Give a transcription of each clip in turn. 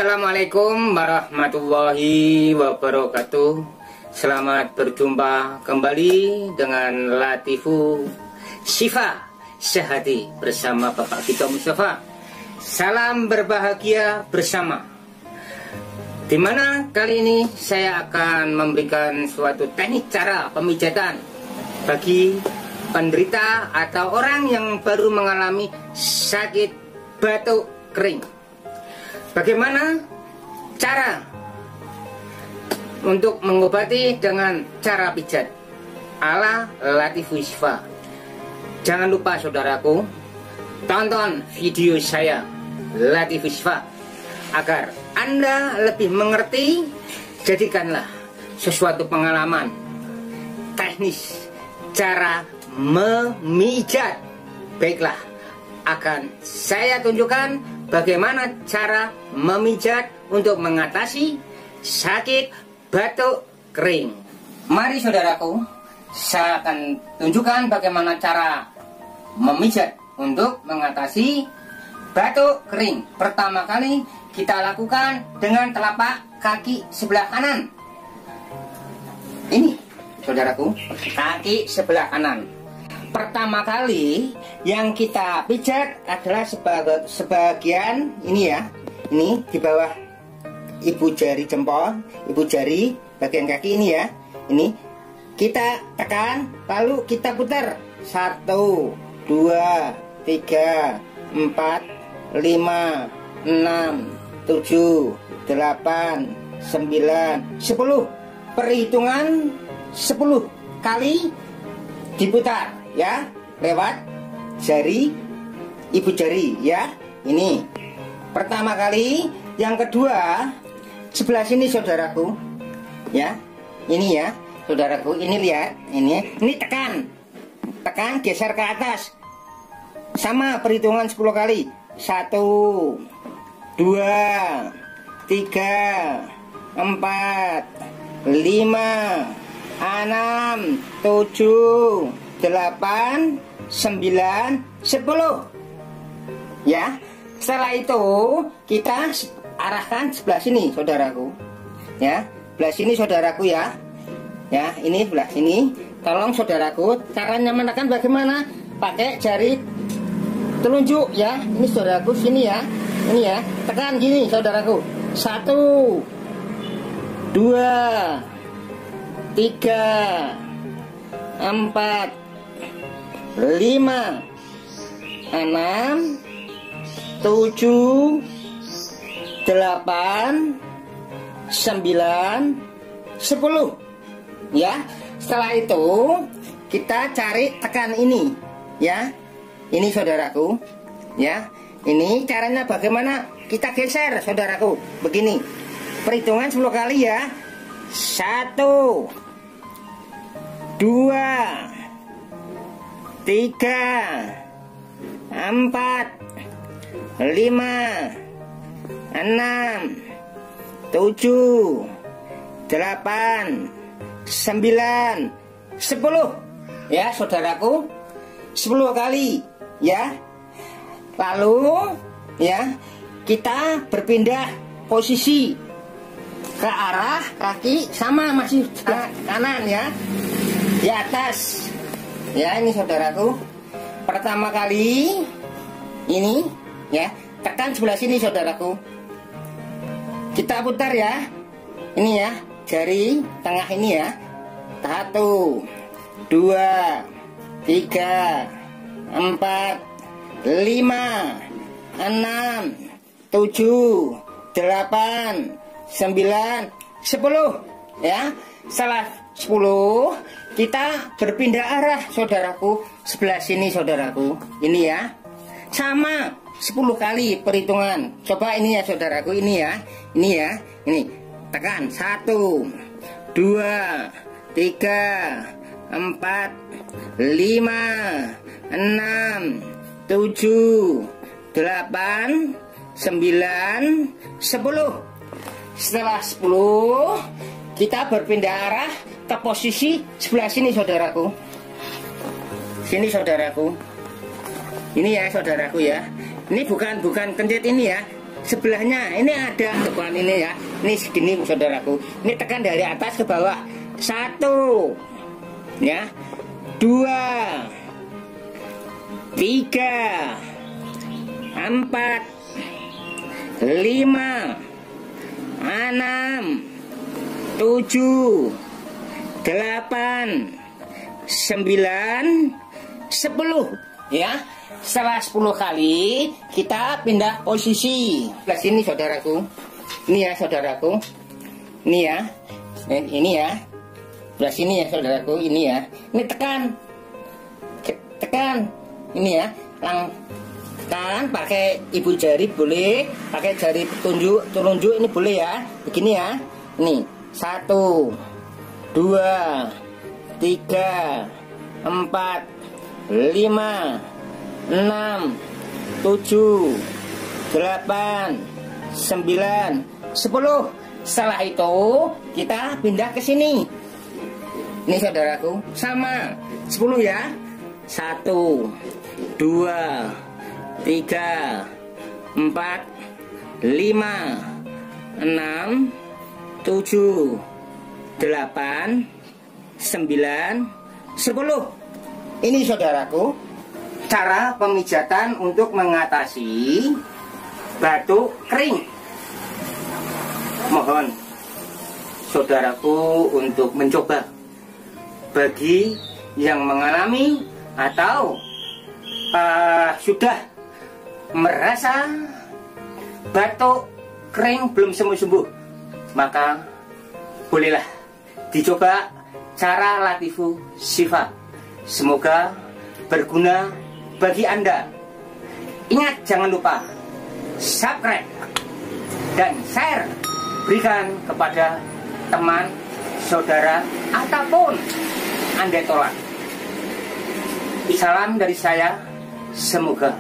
Assalamualaikum warahmatullahi wabarakatuh. Selamat berjumpa kembali dengan Latifu Syifa Sehati bersama Bapak Gito Mustafa. Salam berbahagia bersama. Dimana kali ini saya akan memberikan suatu teknik cara pemijatan bagi penderita atau orang yang baru mengalami sakit batuk kering. Bagaimana cara untuk mengobati dengan cara pijat ala Latifu Syifa? Jangan lupa saudaraku, tonton video saya Latifu Syifa agar Anda lebih mengerti. Jadikanlah sesuatu pengalaman teknis cara memijat. Baiklah, akan saya tunjukkan bagaimana cara memijat untuk mengatasi sakit batuk kering. Mari saudaraku, saya akan tunjukkan bagaimana cara memijat untuk mengatasi batuk kering. Pertama kali kita lakukan dengan telapak kaki sebelah kanan. Ini saudaraku, kaki sebelah kanan. Pertama kali yang kita pijat adalah sebagian ini ya. Ini di bawah ibu jari jempol, ibu jari bagian kaki ini ya. Ini kita tekan, lalu kita putar. 1, 2, 3, 4, 5, 6, 7, 8, 9, 10. Perhitungan 10 kali diputar ya, lewat jari ibu jari ya. Ini pertama kali. Yang kedua sebelah sini saudaraku ya, ini ya saudaraku, ini lihat, ini tekan geser ke atas, sama perhitungan 10 kali. 1, 2, 3, 4, 5, 6, 7, 8, 9, 10 ya. Setelah itu kita arahkan sebelah sini saudaraku ya, sebelah sini saudaraku ya. Ya, ini sebelah sini. Tolong saudaraku, caranya menekan bagaimana? Pakai jari telunjuk ya. Ini saudaraku, sini ya. Ini ya, tekan gini saudaraku. 1, 2, 3, 4, 5, 6, 7, 8, 9, 10 ya. Setelah itu kita cari tekan ini ya. Ini saudaraku ya. Ini caranya bagaimana? Kita geser saudaraku begini. Perhitungan 10 kali ya. 1, 2, 3, 4, 5, 6, 7, 8, 9, 10 ya saudaraku. 10 kali ya. Lalu ya kita berpindah posisi ke arah kaki, sama masih kanan ya, di atas ya. Ini saudaraku, pertama kali ini ya, tekan sebelah sini saudaraku, kita putar ya. Ini ya, jari tengah ini ya. 1, 2, 3, 4, 5, 6, 7, 8, 9, 10 ya. Setelah 10 kita berpindah arah saudaraku, sebelah sini saudaraku. Ini ya, sama 10 kali perhitungan. Coba ini ya saudaraku, ini ya. Ini ya, ini tekan 1, 2, 3, 4, 5, 6, 7, 8, 9, 10. Setelah 10 kita berpindah arah ke posisi sebelah sini saudaraku. Sini saudaraku. Ini ya saudaraku ya. Ini bukan kencit ini ya. sebelahnya ini ada tekan ini ya. Ini segini saudaraku. Ini tekan dari atas ke bawah. 1 ya, 2, 3, 4, 5, 6, 7, 8, 9, 10 ya. Setelah 10 kali kita pindah posisi ke sini saudaraku. Ini ya saudaraku. Ini ya. Ini ya. Sebelah sini ya saudaraku. Ini ya. Ini tekan. Tekan. Ini ya. Tekan pakai ibu jari boleh, pakai jari telunjuk ini boleh ya. Begini ya. Ini 1, 2, 3, 4, 5, 6, 7, 8, 9, 10. Setelah itu kita pindah ke sini. Ini saudaraku, sama 10 ya. 1, 2, 3, 4, 5, 6, 7, 8, 9, 10. Ini saudaraku, cara pemijatan untuk mengatasi batuk kering. Mohon saudaraku untuk mencoba. Bagi yang mengalami atau sudah merasa batuk kering belum sembuh-sembuh, maka bolehlah dicoba cara Latiful Shifa. Semoga berguna bagi Anda. Ingat, jangan lupa subscribe dan share, berikan kepada teman, saudara, ataupun Anda tolak. Salam dari saya, semoga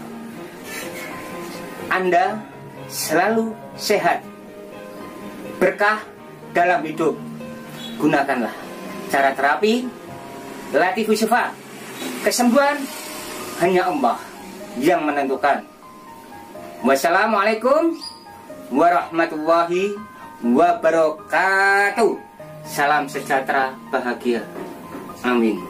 Anda selalu sehat, berkah dalam hidup. Gunakanlah cara terapi Latiful Shifa. Kesembuhan hanya Allah yang menentukan. Wassalamualaikum warahmatullahi wabarakatuh. Salam sejahtera bahagia. Amin.